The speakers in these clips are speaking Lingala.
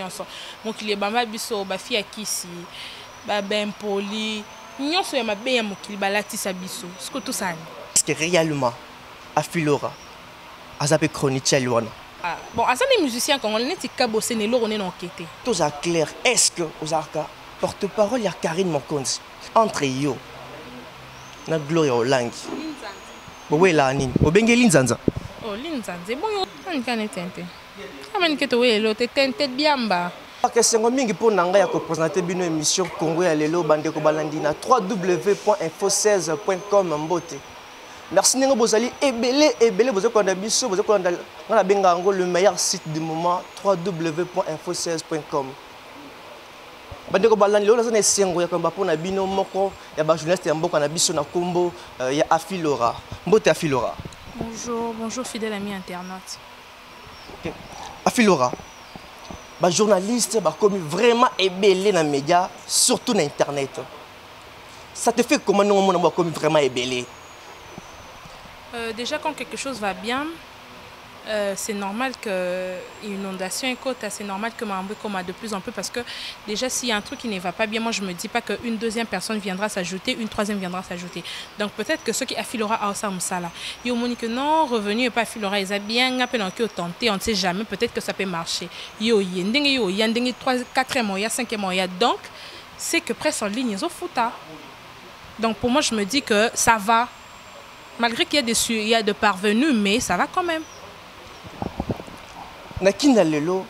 nyonso mokili bamba biso ba fi akisi ba ben poli nyonso ya mabe ya mokili balatisa biso siko tout ça est-ce que réellement Afilora azape chroniqueur wana bon asa des musiciens congolais neti kabose ne loro ne enquêté tout ça clair est-ce que ozarka porte-parole ya Karine Mokonzi entre yo na Gloria Olangi bowela nini obengeli nzanza oh linzanza bon yo nkane tente kama niketo welo tente biamba Akesengo mingi pour nanga ya ko présenter bino émission Congo ya lelo bande ko balandi na www.info16.com mbote. Merci ningo bozali ebele bozali ko biso bozali ko na benga ngo le meilleur site du moment www.info16.com. Bande ko balandi lelo na sengo ya ko mba pona bino moko ya ba journaliste ya mboka na biso na kombo ya Afilora. Mbote Afilora. Bonjour fidèle ami internaute. Okay. Afilora. Les journalistes sont vraiment ébellés dans les médias, surtout dans Internet. Ça te fait comment nous sommes vraiment ébellés? Déjà, quand quelque chose va bien, c'est normal qu'il y ait une inondation et c'est normal que ma comme de plus en plus parce que déjà s'il y a un truc qui ne va pas bien, moi je me dis pas qu'une deuxième personne viendra s'ajouter, une troisième viendra s'ajouter. Donc peut-être que ceux qui affilera à ça là, ils ont dit que non, revenu et pas affilera, ils ont bien appelé en tenté, on ne sait jamais, peut-être que ça peut marcher. Yo y a 3, 4 mois, 5 mois, donc c'est que presse en ligne ils ont foutu. Donc pour moi je me dis que ça va, malgré qu'il y a de parvenus, mais ça va quand même. Nakinda lelo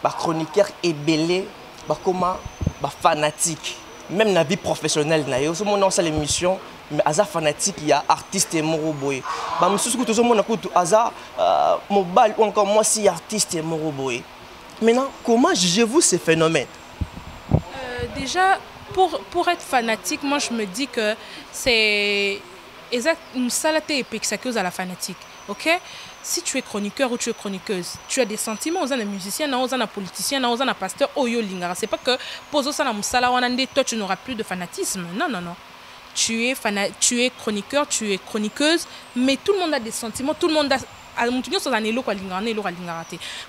ba chroniqueur ébellé ba comment ba fanatique même na vie professionnelle na yo so mon ça l'émission mais aza fanatique il y a artiste et moroboy ba msusu kuto so mona kuto aza mobile ou encore moi si artiste et moroboy. Maintenant comment jugez-vous ces phénomènes? Déjà pour être fanatique, moi je me dis que c'est exact une saleté épique ça cause à la fanatique. OK? Si tu es chroniqueur ou tu es chroniqueuse, tu as des sentiments aux musiciens, aux politiciens, aux pasteurs, aux lingara. C'est pas que poso ça na musala wanande toi tu n'auras plus de fanatisme. Non. Tu es chroniqueur, tu es chroniqueuse, mais tout le monde a des sentiments, tout le monde a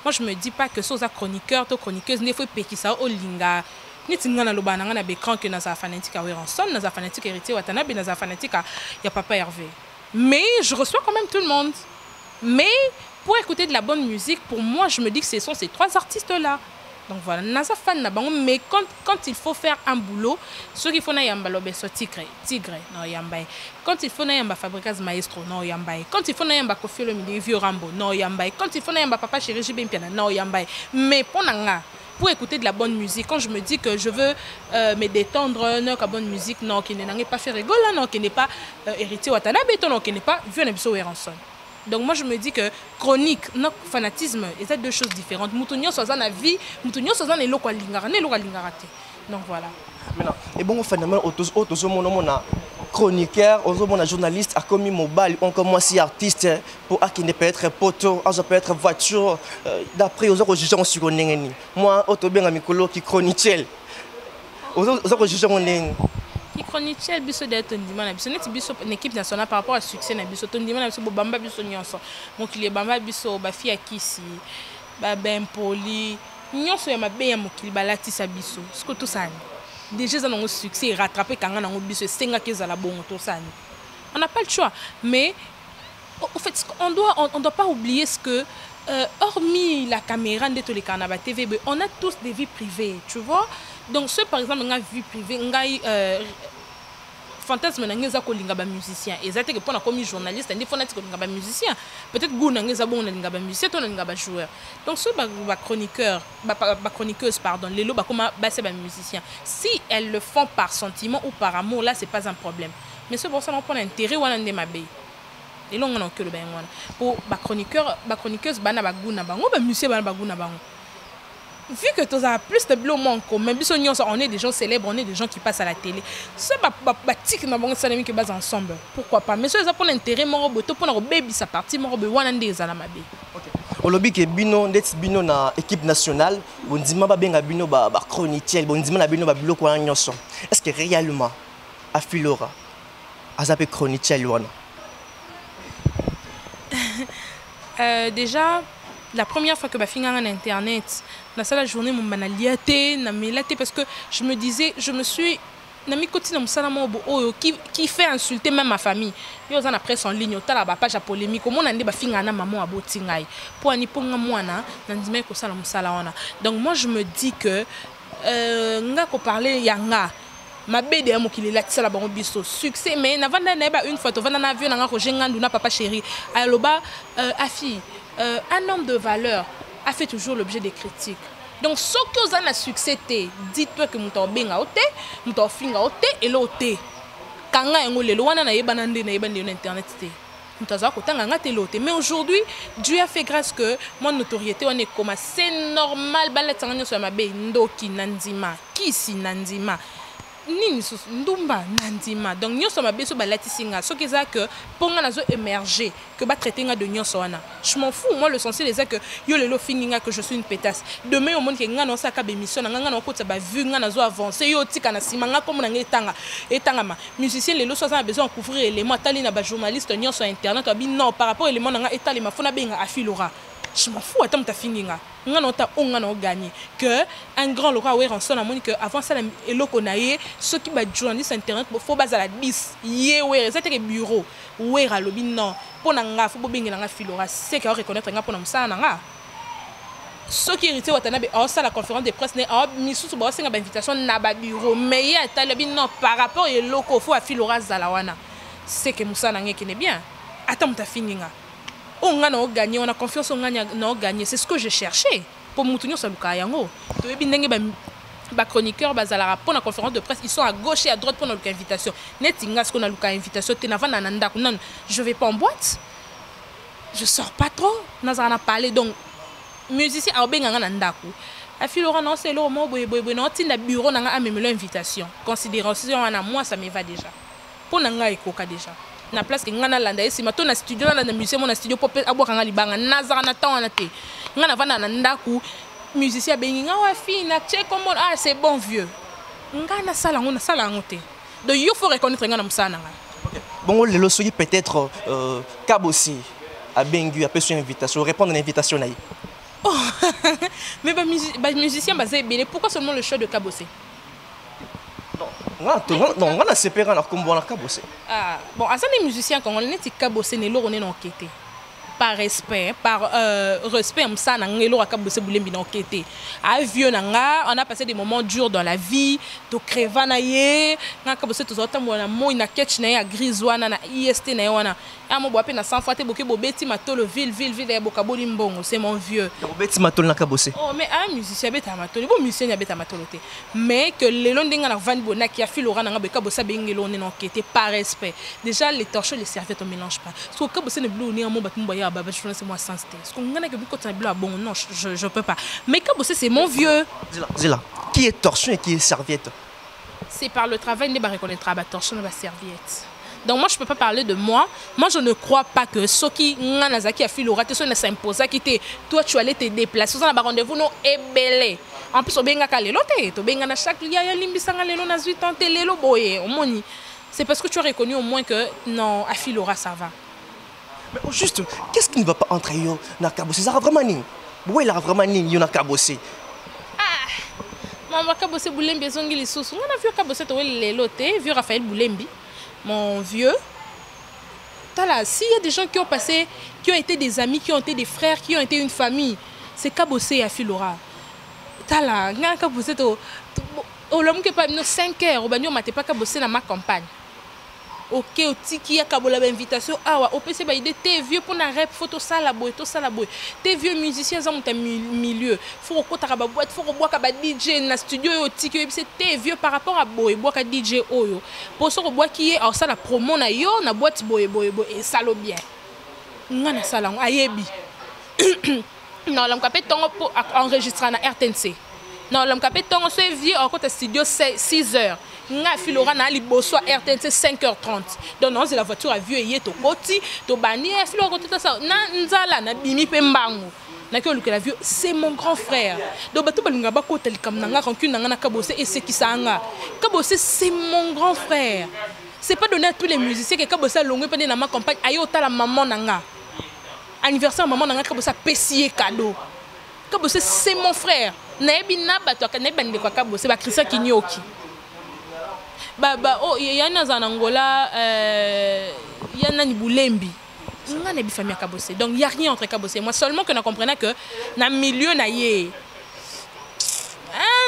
moi je me dis pas que ça chroniqueur, toi chroniqueuse, ne faut pas que ça au linga. Ni tingana loba na bekran que na za fanatique à Weranson, na za fanatique héritier Watanabe, na za fanatique ya Papa Hervé. Mais je reçois quand même tout le monde. Mais pour écouter de la bonne musique, pour moi, je me dis que ce sont ces trois artistes-là. Donc voilà, Nasa fan na bango, mais quand il faut faire un boulot, ceux qui font na yamba lobeso tigre, non yamba. Quand il faut na yamba Fabricaz Maestro, non yamba. Quand il faut na yamba Koffi Olomide Vieux Rambo, non yamba. Quand il faut na yamba Papa Chéri JB Mpiana, non yamba. Mais pour écouter de la bonne musique, quand je me dis que je veux me détendre, non, la bonne musique, non, qui n'est pas fait rigoler, non, qui n'est pas héritier Watanabe, non, qui n'est pas vu un épisode Weranson. Donc moi je me dis que chronique, notre fanatisme, c'est deux choses différentes. Moutounio soit dans la vie, Moutounio soit dans les locaux lingarate. Donc voilà. Maintenant, et bon phénomène mon chroniqueur, mon journaliste a commis mobile, encore moi si artiste pour qui ne peut être poteau, ça peut être voiture. D'après aux autres jugeants sur Nengeni. Moi auto bien mikolo qui chroniqueur. Aux autres jugeants Nengeni. Qui chroniqueur biso d'être ndimana biso net biso une équipe nationale par rapport au succès na biso ndimana biso bamba biso nyonso mokili bamba biso ba fi akisi ba ben poli nyonso ya mabe ya mokili balatisa biso siko tout ça déjà ça non succès rattraper kanga na biso senga kezala bongo tout ça on n'a pas le choix mais au fait on doit pas oublier ce que hormis la caméra de tous les canaux TV on a tous des vies privées tu vois. Donc ceux par exemple nga vie privée nga fantasme na ngeza ko linga ba musicien ezate que pona comme journaliste ndi fona tiko linga ba musicien peut-être guna ngeza bon na linga ba musicien to na linga ba joueur donc ceux ba chroniqueur ba chroniqueuse pardon lelo ba comme ba c'est ba musicien si elles le font par sentiment ou par amour là c'est pas un problème mais ceux pour ça on prend intérêt wana ndé mabe et là on a que le ben wana pour ba chroniqueuse bana ba guna bango ba musicien bana ba guna bango. Vu que tu as plus de blocs en même on est des gens célèbres, on est des gens qui passent à la télé. Ça tic na bango salami qui base ensemble. Pourquoi pas? Mais ça pour l'intérêt mon robot pour un baby sa partie mon robot wana ndé za na mabe. OK. Olobi ke bino net bino na équipe nationale, bondima ba benga bino ba chroniqueur, bondima na bino ba biloko wana nyonso. Est-ce que réellement Afilora azape chroniqueur wana? Déjà la première fois que je suis en internet, dans la journée, je me suis parce que je me disais, je me suis qui fait insulter même ma famille. Il y a une presse en ligne, il y a une page polémique. Comment on a dit que maman a beau donc moi je me dis que nga ko parler yanga ma bébé à mokili la tsala bango biso succès mais na vanda na ba une photo vanda na avion nga ko jengandu na papa chéri aloba afi un homme de valeur a fait toujours l'objet des critiques. Donc ce que vous avez succès dites-toi que muto benga ote muto finga ote et l'ote kanga ngo lelo wana na yebana ndé na yebana na internet té muto ko tanga ngate lote mais aujourd'hui Dieu a fait grâce que mon notoriété on est comme c'est normal baletanga nyoso ma be ndoki nandima kisi nandima nini ndumba nandima donc nyoso ma be so balati singa ce qui ça que pour nga nazo émerger que ba traiter nga de nyoso wana je m'en fous moi l'essentiel c'est que yo lelo finginga que je suis une pétasse demain au monde que nga no saka be mission nga no kotsa ba vu nga nazo avancer yo tika na sima nga comme na etanga ma musicien lelo so ça a besoin de couvrir éléments tali na ba journaliste nyoso internet abi non par rapport éléments nga etali ma fona benga afilora je m'en fous attends ta finginga nga no ta on nga no gagner que un grand lora ouais en son amoni que avant ça eloko na ye ceux qui ba journaliste internet faut baza la 10 ye ouais c'était que bureau ouais ra lobi non pona nga faut bobengela nga filora c'est que reconnaître nga pona msana nga ceux qui hérité watanabe oh ça la conférence de presse né oh misusu ba singa ba invitation na ba bureau mais ya ta lobi non par rapport eloko faut a filora zalawana c'est que msana nga qui n'est bien attends ta finginga on a gagné, on a confiance, on a gagné. C'est ce que je cherchais. Pour Moutounio Saluka Yango. Tu veux bien chroniqueur, pour la conférence de presse, ils sont à gauche et à droite pour notre invitation. Netingas qu'on a l'oka invitation, non, je vais pas en boîte. Je sors pas trop. Nous en parlé donc musicien a bien nandaku. A Filora non c'est l'eau mo boy non tinda bureau nanga a même l'invitation. Considération à moi ça me va déjà. Pour nanga ikoka déjà. Na place que ngana landa esi mato na studio na musicien mon studio pop aboka nga libanga nazara na temps na te ngana vana na ndaku musicien bengi nga wa fina che comme ah c'est bon vieux ngana sala ngote donc il faut reconnaître ngana musana nga OK bon lelo soki peut-être Kabossi a bengi a reçu une invitation répondre à l'invitation na oh mais musicien basé belé pourquoi seulement le choix de Kabossi? Non, on a séparé comme on a Kabossi. Ah, bon, à ça les musiciens quand on est Kabossi, ne l'on est enquêté. Par respect, on ça n'a ngelo Kabossi boulembi enquêté. À vieux nanga, on a passé des moments durs dans la vie, to crevanaye, na Kabossi tout ça mo na mo ina ketch na ya griswana na IST na wana. Ah mo boape na 100 fois te boké bobeti matolo ville ya bokaboli mbongo, c'est mon vieux. Bobeti matolo na Kabossi. Oh mais un musicien beta matolo, bon musicien ya beta matolo te. Mais que le long denga na van bona qui a fait Laurent na Kabossi bengelo on est enquêté par respect. Déjà les torches les serviettes on mélange pas. Parce que Kabossi ne blou ni un mot bat mboya baba je c'est moi sans tête. Parce qu'on a que beaucoup de blou bon non je peux pas. Mais Kabossi c'est mon vieux. Dis-là. Qui est torchon et qui est serviette? C'est par le travail ne va reconnaître ba torchon ba serviette. Donc moi je peux pas parler de moi. Moi je ne crois pas que ceux qui Nanazaki a fait le raté ne s'impose qui te toi tu allais te déplacer ça na rendez-vous non ébélé. En plus obenga ka lelo te to benga na chaque ya limbisanga lelo na 8 ans te lelo boye omoni. C'est parce que tu as reconnu au moins que non à Filora ça va. Mais au juste qu'est-ce qui ne va pas entre yo na Kabossi ça vraiment ni. Ouais là vraiment ni yo na Kabossi. Ah. Maman Kabossi Boulembi zongi lisusu. On a vu Kabossi to lelo te vu Raphaël Boulembi. Mon vieux, s'il y a des gens qui ont passé, qui ont été des amis, qui ont été des frères, qui ont été une famille, c'est Kabossi et Filora. Tala, Kabossi, l'homme qui est pas 5 heures, au banyo mate pas Kabossi dans ma campagne. Ok, au tiki, Kabola invitation, ah, au PC, il était vieux pour la rep, photo ça la boy, tout ça la boy. T'es vieux musicien, ça monte milieu. Faut que tu boîte, faut que tu DJ na studio au tiki, c'était vieux par rapport à boy, bois DJ oyo. Pour ce bois qui est, alors ça la promo na yo, na boîte boy et ça le bien. Ngana salon, ayebi. Non, l'homme capé ton pour enregistrer na RTNC. Non, l'homme capé ton c'est vieux, en côté studio 6 heures. Nga Filora na liboso RTNC 5h30. Donc non, c'est la voiture à vieux et to koti, to bani Filora tout ça. Na nzala na bimi pe mbangu. Na ke luka la vieux, c'est mon grand frère. Donc bato balinga ba ko tel kam nanga rancune nanga na Kabossi et c'est qui ça nga. Kabossi c'est mon grand frère. C'est pas donné à tous les musiciens que Kabossi a longué pendant ma campagne ayo ta la maman nanga. anniversaire maman nanga Kabossé pesier cadeau. Kabossé c'est mon frère. Naebi na bato ka naebi ndeko Kabossé ba Christian Kinyoki. Oh yana za Angola yana ni Bulembi. On a des familles à Kabossé. Donc il y a rien entre Kabossé et moi seulement que nous comprenons que dans le milieu na yé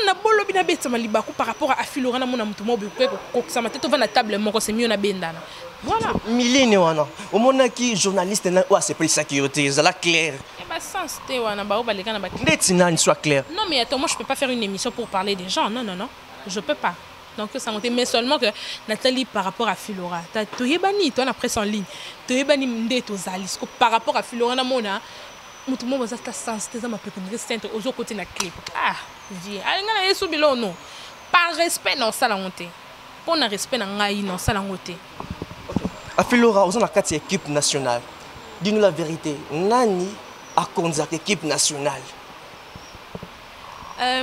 na bolo bina beta malibaku par rapport à Filora na mona mutumo be ko ça m'a tête na table moko c'est mieux na bendana. Voilà. Millénaire wana. Au mona qui journaliste na wa c'est pour sécurité, ça la clair. Et bah sens té wana ba o ba leka na ba. Netina soit clair. Non mais attends, moi je peux pas faire une émission pour parler des gens. Non. Je peux pas. Donc ça monte mais seulement que Nathalie par rapport à Filora. Tu yebani toi la presse en ligne. Tu yebani ndeto zalisco par rapport à Filora na mona. Tout le monde va être sensible à ma petite aux côtés de la clip. Ah, dis, allez, subilo non. Par respect dans ça la honte. Pour un respect dans ngaï dans ça la honte. À Filora, aux la 4 équipe nationale. Dis-nous la vérité. Nani a conduit l'équipe nationale.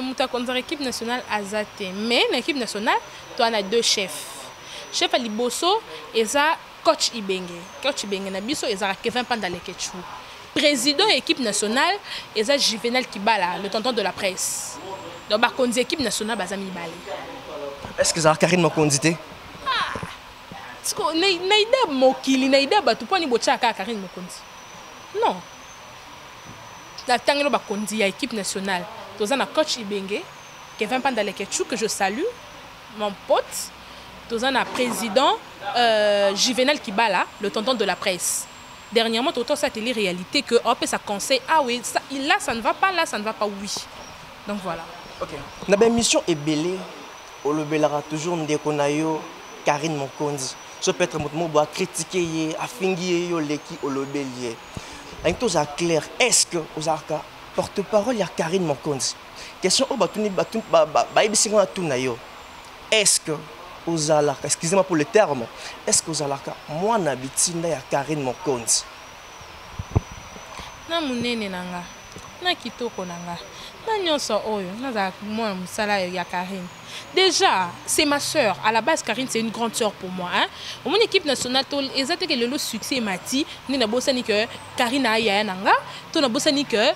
Mouta conduit l'équipe nationale azate. Mais l'équipe nationale, tu as deux chefs. Chef Ali Bosso et ça coach Ibenge. Coach Ibenge na biso et ça Kevin Pandalekechou. Président de l'équipe nationale, et ça Juvenal Kibala, le tonton de la presse. Donc, bah, quand l'équipe nationale, bah, ça m'y balé. Est-ce que ça a Karine Mokondité? Ah, naïda mokili, naïda bah tout point ni bocha Karine Mokondi. Non. La tangelo bah kondi à l'équipe nationale. Tous un coach Ibenge, Kevin Pandalekechou que je salue, mon pote. Tous un président Juvenal Kibala, le tonton de la presse. Dernièrement, autant ça télé-réalité que ça conseille, ah oui, ça, là ça ne va pas, là ça ne va pas, oui. Donc voilà. Ok. Notre mission est belle. On le bellara toujours Ndekonayo, Karine Mokondi. Ce peut-être mon à critiquer, à finir l'équipe au le bélier. Donc tout ça clair. Est-ce que aux arca porte-parole il y a Karine Mokondi? Question au batuni est-ce que aux alaka, excusez-moi pour le terme, est-ce que aux alaka, moi n'habitina ya Karine Mokondi? Na munene nanga, na kitoko nanga, na nyonso oyo, na za moi musala ya Karine. Déjà, c'est ma sœur. À la base, Karine, c'est une grande sœur pour moi. Hein? Mon équipe nationale, exactement que le succès mati, ni na bossani que Karine a ya nanga, to na bossani que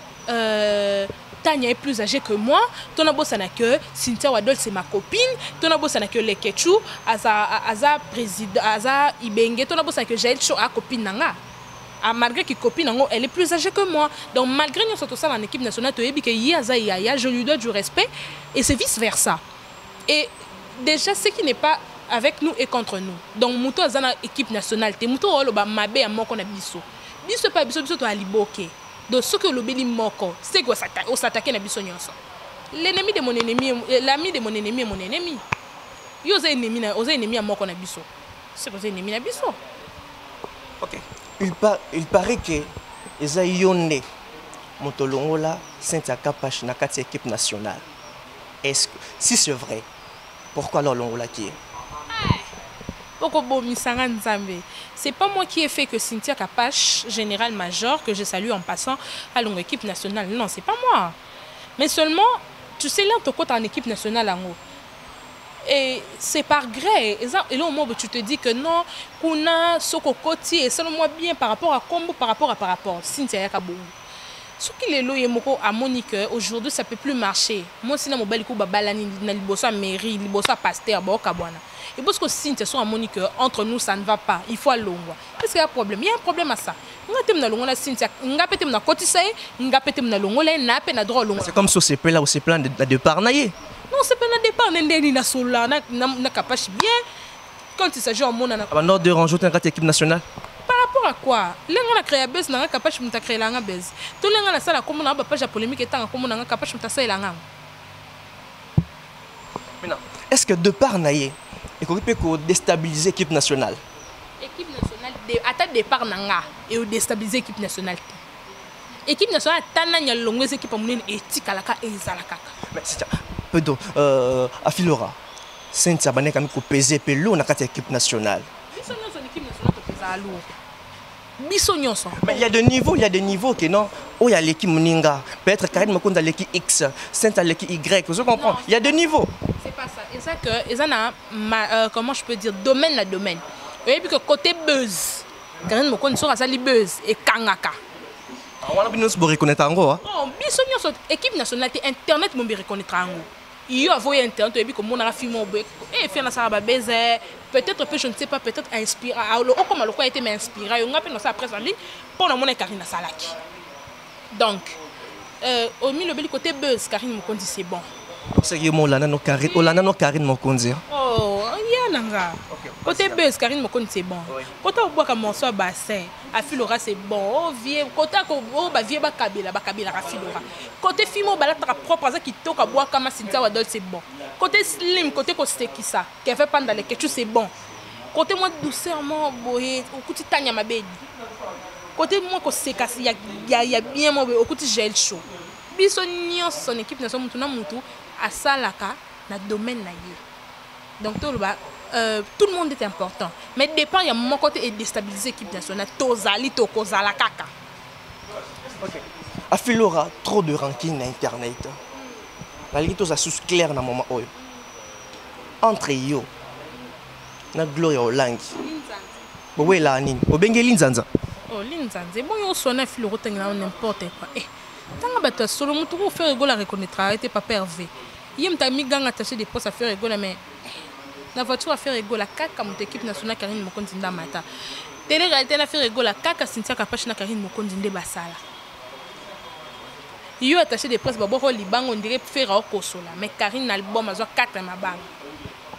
Tania est plus âgée que moi. Ton abossana que Cynthia Wadol c'est ma copine. Ton abossana que Lekechou, Aza président, Aza Ibenge. Ton abossana que Jaël Cho a copine nanga. Malgré que copine nanga, elle est plus âgée que moi. Donc malgré nous sommes ça dans l'équipe nationale, tu sais que Yaza Yaya, je lui donne du respect et c'est vice versa. Et déjà ce qui n'est pas avec nous et contre nous. Donc Mouto Azana équipe nationale, te Mouto Oloba Mabe à Moko na biso. Biso pas biso to aliboke. Donc ce que le béni moko, c'est que s'attaquer na biso nyonso. L'ennemi de mon ennemi, l'ami de mon ennemi est mon ennemi. Yo za ennemi na, oza ennemi à moko na biso. C'est que ennemi na biso. OK. Il paraît que eza yonne Motolongola Cynthia Kapash na kati équipe nationale. Est-ce que si c'est vrai, pourquoi alors Longola qui est? C'est pas moi qui ai fait que Cynthia Kapash, général-major, que je salue en passant à longue équipe nationale. Non, c'est pas moi. Mais seulement, tu sais, là, tu es en équipe nationale en haut. Et c'est par gré. Et là, au moment où tu te dis que non, qu'on a ce côté, et selon moi bien par rapport à Combo, par rapport. Cynthia Yakabou. Ce qui est là, à Monique, aujourd'hui, ça ne peut plus marcher. Moi, si je suis à mairie, je pasteur, et parce que Cynthia sont à Monique, entre nous, ça ne va pas. Il faut aller loin. Est-ce qu'il y a un problème? Il y a un problème à ça. C'est comme ça, c'est plein là où c'est plein de parnailler. Non, c'est plein de départ. Quand il s'agit en monde, on a de ranger une équipe nationale. Par rapport à quoi? L'un a créé buzz, n'a capable de créer la buzz. Tout le monde a ça, comme on a pas de polémique et tant comme on a capable de faire la Maintenant, est-ce que de part naïe, il faut déstabiliser l'équipe nationale? L'équipe nationale, à départ nanga et déstabiliser l'équipe nationale. L'équipe nationale, tana nya longue équipe amounene éthique à la ka et zalaka. Mais c'est ça. Pedo, à Filora, Cynthia Banek a mis ko peser pelo na kati équipe nationale. Mais il y a des niveaux qui non. Oh, il y a l'équipe Moninga. Peut-être Karine Mokondi à l'équipe X, Saint à l'équipe Y. Vous comprenez? Il y a des niveaux. C'est pas ça. Et ça que, ils ont comment je peux dire, domaine la domaine. Et puis que côté buzz, Karine Mokondi sera ça les buzz et Kangaka. Nous devons reconnaître en gros. Oh, biso nyonso équipe nationale te internet mo be reconnaître ango. Yo avoye internet et puis comme on a film au bec et fait na sara ba baiser peut-être je ne sais pas peut-être inspiré au comme le quoi été m'inspiré on a fait ça après en ligne pour na mona Karine Salaki. Donc au milieu le côté buzz Karine Mokonzi c'est bon. C'est que mon lana no Karine Mokonzi. Oh, nanga. Côté buzz, Karine Mokonzi c'est bon. Côté au bois comme morceau bassin, Afilora c'est bon. Oh vieux, côté au ba vieux ba kabila Afilora. Côté fimo balatra propre ça qui toka bois comme Cynthia Wadol c'est bon. Côté slim, côté Kostekisa, qui fait pendant les quelque chose c'est bon. Côté moi doucement boye, au côté Tanya Mabedi. Côté moi Kosekasi y a bien moi au côté gel chaud. Biso son équipe na son mutu na mutu asalaka na domaine na ye. Donc tout le monde est important. Mais dépend, il y a mon côté est déstabilisé l'équipe nationale. Tozali, Tokozala, Kaka. Ok. Afilora, trop de ranking sur Internet. La ligue est sous clair dans le moment où. Entre eux, na Gloria Olangi. Oui, là, Nini. Au Bengue Linzanza. Oh, Linzanza. Bon, on sonne Afilora, n'importe quoi. Tant que solo, mon tour, faire rigolo à reconnaître. Arrêtez pas pervé. Il y a un gang attaché des postes à faire rigolo, mais. La voiture a fait rigolo la caca mon équipe nationale Karine Mokonzi ndamata. Télé réalité na fait rigolo la caca Cynthia Kapachi na Karine Mokonzi nde basala. Yo attaché des presses babo libango on dirait faire au kosola mais Karine album azo 4 mabanga.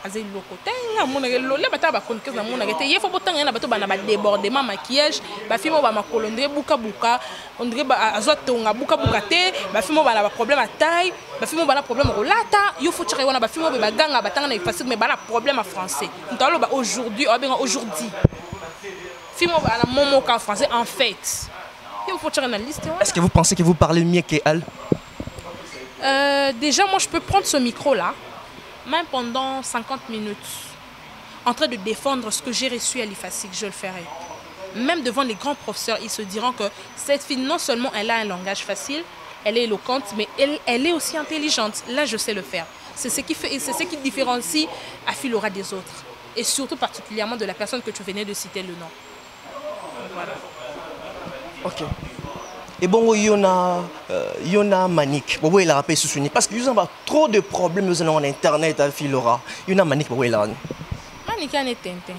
Azé loko tenga mona lo le bata ba konke na mona gete yefo botanga na bato bana ba débordement maquillage ba fimo ba makolondre buka buka on dirait ba azo tonga buka buka te ba fimo bana ba problème à taille ba fimo bana problème rolata yo faut tirer wana ba fimo ba ganga batanga na facile mais bana problème en français ntalo ba aujourd'hui aujourd'hui fimo bana momo en français en fait il faut tirer na liste. Est-ce que vous pensez que vous parlez mieux qu'elle? Déjà moi je peux prendre ce micro là même pendant 50 minutes, en train de défendre ce que j'ai reçu à l'IFASIC, je le ferai. Même devant les grands professeurs, ils se diront que cette fille, non seulement elle a un langage facile, elle est éloquente, mais elle est aussi intelligente. Là, je sais le faire. C'est ce qui fait, et c'est ce qui différencie Afilora des autres. Et surtout particulièrement de la personne que tu venais de citer le nom. Voilà. Ok. Et bon, il y en a Manique. Bon, il a rappelé sous parce qu'il y a trop de problèmes en Internet à Filora. Il y en a Manique, bon, il a. Manique a été tenté.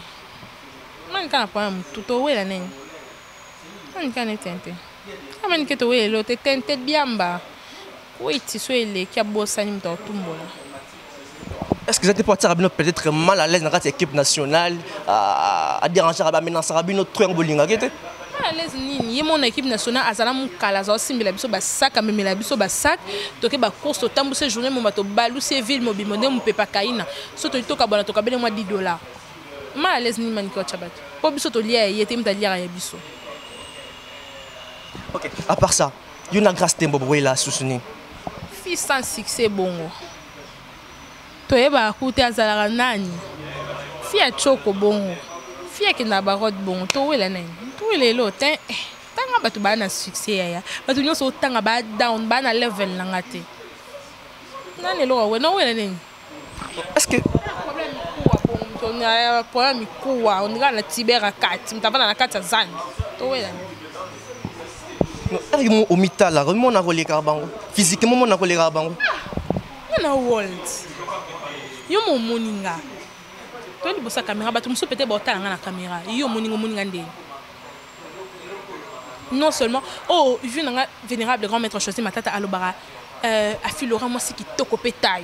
Manique a pas tout au ouais la nègre. Manique a été tenté. Manique est au ouais l'autre tenté bien bas. Oui, tu sais les qui a bossé ni m't'a tout bon. Est-ce que vous êtes peut-être mal à l'aise dans cette équipe nationale à déranger à maintenant ça rabino trop en bowling l'aise nini mon équipe nationale azala mon kalaza simbela biso ba sac amemela biso ba sac toke ba course totambu ce journée mon bato balusi ville mobimone mon pepa kaina so to toka bona toka bele moi $10 ma l'aise ni maniko chabato po biso to lia yete mta lia ya biso. OK, à part ça il y a une grâce tembo là sousuni fils sans succès bongo to eba kuté azala nani fia choko bongo fia ki na barod bongo to wela nani les lots, tant que tu as un succès, tu as un down, un level. Est-ce que on a un problème on a la tibère à 4, tu as la 4 ans. Au mital, on a relé Carbango. Physiquement, on a relé Carbango. On a world. Yo mon moninga. Toi, tu as caméra, tu me peut-être botter la caméra. Yo moninga ndé. Non seulement, oh, vu un vénérable grand maître José Matata Alobara, Afilora, moi, c'est qui toque au pétail.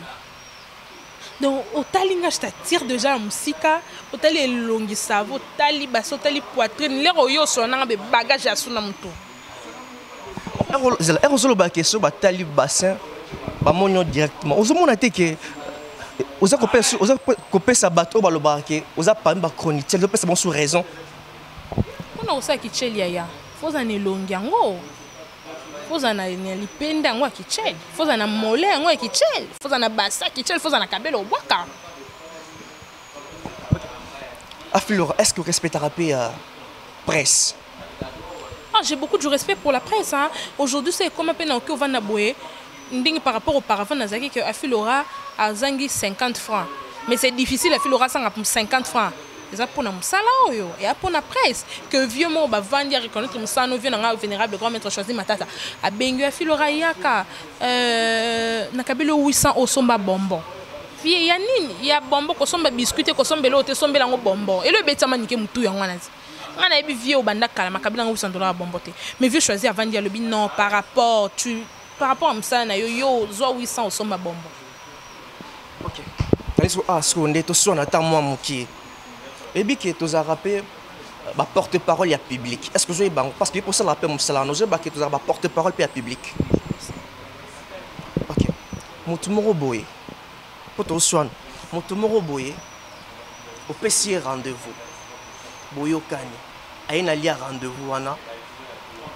Donc, au talinga, je t'attire déjà la musique, au tali longisavo, au tali basso, au tali poitrine, les royaux sont dans des bagages à son amour. Et on se le question, au tali bassin, bah, mon directement. Aux hommes, on a été que. Aux coupé sa bateau, bah, le barquet, aux appareils, bah, chronique, c'est bon sous raison. On a aussi qui tchèle yaya. Faut en elongi yango. Faut en lipenda yango ki tchèle. Faut en molé yango ki tchèle. Faut en bassa ki tchèle, faut en kabelo waka. Afilora, est-ce que vous respectez la presse? Ah, j'ai beaucoup de respect pour la presse. Hein. Aujourd'hui, c'est comme un peu dans le Vanaboué. Par rapport au paravent, Afilora a zangi 50 francs. Mais c'est difficile, Afilora 50 francs. eza mpona mosala oyo eya mpona presse que vieux moko bavandi ya reconnaître mosala no vieux nanga vénérable grand maître Choisi Matata abengi ya filora yaka nakabeli 800 osomba bonbon vie ya nini ya bonbon kosomba biscuit kosombela ote sombela yango bonbon elo ebetama nike mutu yango wana ti nga na yebi vieux obanda kala makabeli yango 800 $ bonbon te mais vieux Choisi avandi ya lobi non par rapport à mosala na yo zwa 800 osomba bonbon. Ok. Seconde, tu sois en moi moki. Et bien que tu as rappelé, porte-parole est public. Est-ce que je vais parce que pour ça l'appel mon salaire, nous que tu as porte-parole est public. Ok. Mon tomorrow boy. Pour toi soin, mon tomorrow boy. Au PC rendez-vous. Boyo kani. Aïna lia rendez-vous wana.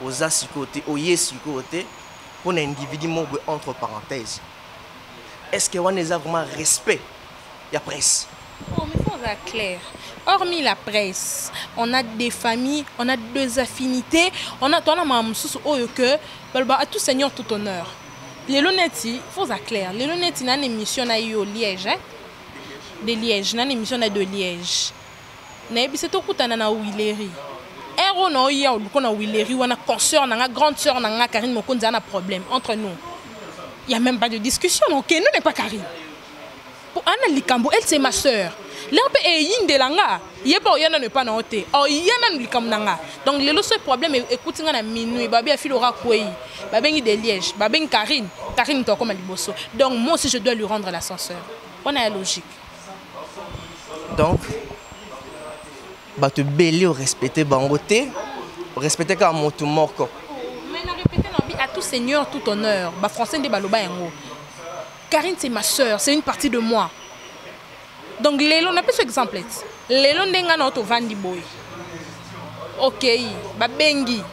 Aux asicoté, au yesicoté. Pour un individu entre parenthèses. Est-ce que on a vraiment respect la presse? Oh, mais il faut être clair. Hormis la presse, on a des familles, on a deux affinités, on a à tout seigneur, tout honneur. Les lunettes, il faut être clair. Les lunettes, il y a une émission au Liège. De Liège, il y a une émission de Liège. C'est tout le temps Willery. Héros, non, il y a Willery, on a consoeur, on a grande soeur, on a Karine Mokonzi, on a un problème entre nous. Il n'y a même pas de discussion. Ok, nous n'est pas Karine. Pour Anna Likambo, elle c'est ma soeur. L'herbe est yin de langa. Il n'y a pas de pas noté. Oh, il y a un Likambo nanga. Donc le seul problème est écoutez à minuit. Babi a fil au rakwei. Babi de Liège. Babi Karine. Karine toi comme Aliboso. Donc moi aussi je dois lui rendre l'ascenseur. On a la logique. Donc, bah te belé au respecter bangoté, respecter quand mon tout mort quoi. À tout seigneur, tout honneur. Bah français de baloba yango. Karine c'est ma soeur, c'est une partie de moi. Donc Lélo, on a plus d'exemples. Lélo ndenga na auto vandi boy. Ok, babengi.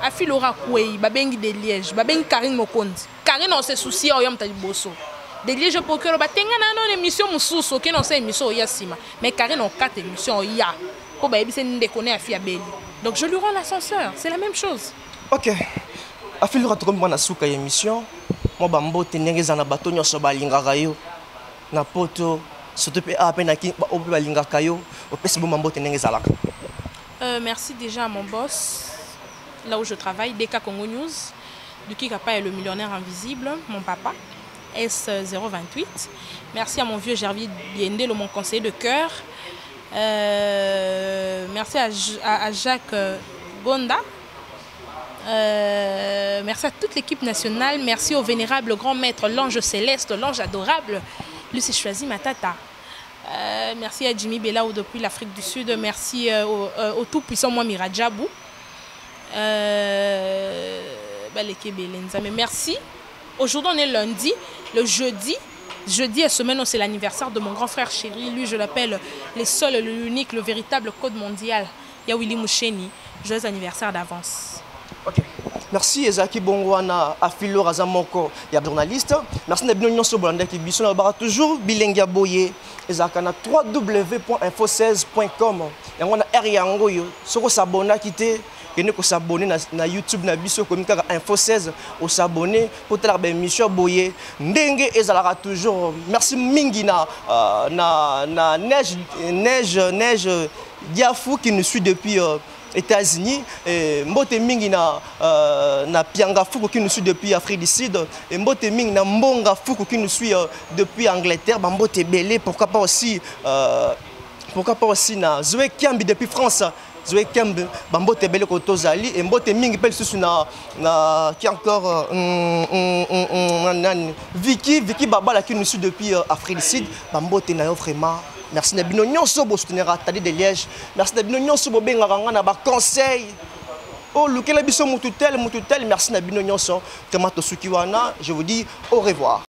Afilora kwei, babengi de Liège, babengi Karine Mokonzi. Karine on se soucie au yam taliboso. De Liège pour que le batenga na non émission mususu, ok non c'est émission yasima. Mais Karine on 4 émissions ya. Pour baby c'est ne déconner à fia belli. Donc je lui rends l'ascenseur, c'est la même chose. Ok. Afilora to comme na suka émission. Moi bambo tenenge za na bato nyoso balingaka yo. Na poto surtout pe apena ki o pe balingaka yo. O pe se bambo tenenge za laka. Merci déjà à mon boss, là où je travaille, DK Congo News, du qui Kapa est le millionnaire invisible, mon papa, S028. Merci à mon vieux Gervier Biendel, mon conseiller de cœur. Merci à Jacques Gonda. Merci à toute l'équipe nationale. Merci au vénérable grand maître, l'ange céleste, l'ange adorable, Lucie Choisi Matata. Merci à Jimmy Belaou depuis l'Afrique du Sud. Merci au tout-puissant moi Miradjabou. Mais merci. Aujourd'hui on est lundi. Le jeudi et semaine c'est l'anniversaire de mon grand frère chéri. Lui je l'appelle le seul, l'unique, le véritable code mondial. Yawili Moucheni. Joyeux anniversaire d'avance. Ok. Merci Ezaki Bongwana Afilo Razamoko, il y a journaliste. Merci Nabino Sobolanda qui bison là toujours Bilengia Boye Ezaka na www.info16.com. Et on a Eriango yo soko s'abonner quitter et ne ko s'abonner na YouTube na biso comme ka Info16 au s'abonner pour telle émission Boye ndenge ezalaka toujours. Merci mingi na neige Diafou qui nous suit depuis États-Unis, Mbote Mingi na Pianga Fuku qui nous suit depuis Afrique du Sud, et Mbote Mingi na Mbonga Fuku qui nous suit depuis Angleterre, Mbote Belé, pourquoi pas aussi na Zoé Kiambi depuis France, Zoé Kiambi, Mbote Belé Kotozali, et Mbote Mingi Pel sous na qui encore Vicky Babala qui nous suit depuis Afrique du Sud, Mbote na vraiment. Merci Nabino Nyonso pour soutenir Atali de Liège. Merci Nabino Nyonso pour bien na ba conseil. Oh, Lukela biso mututel. Merci Nabino Nyonso. Tomato Sukiwana. Je vous dis au revoir.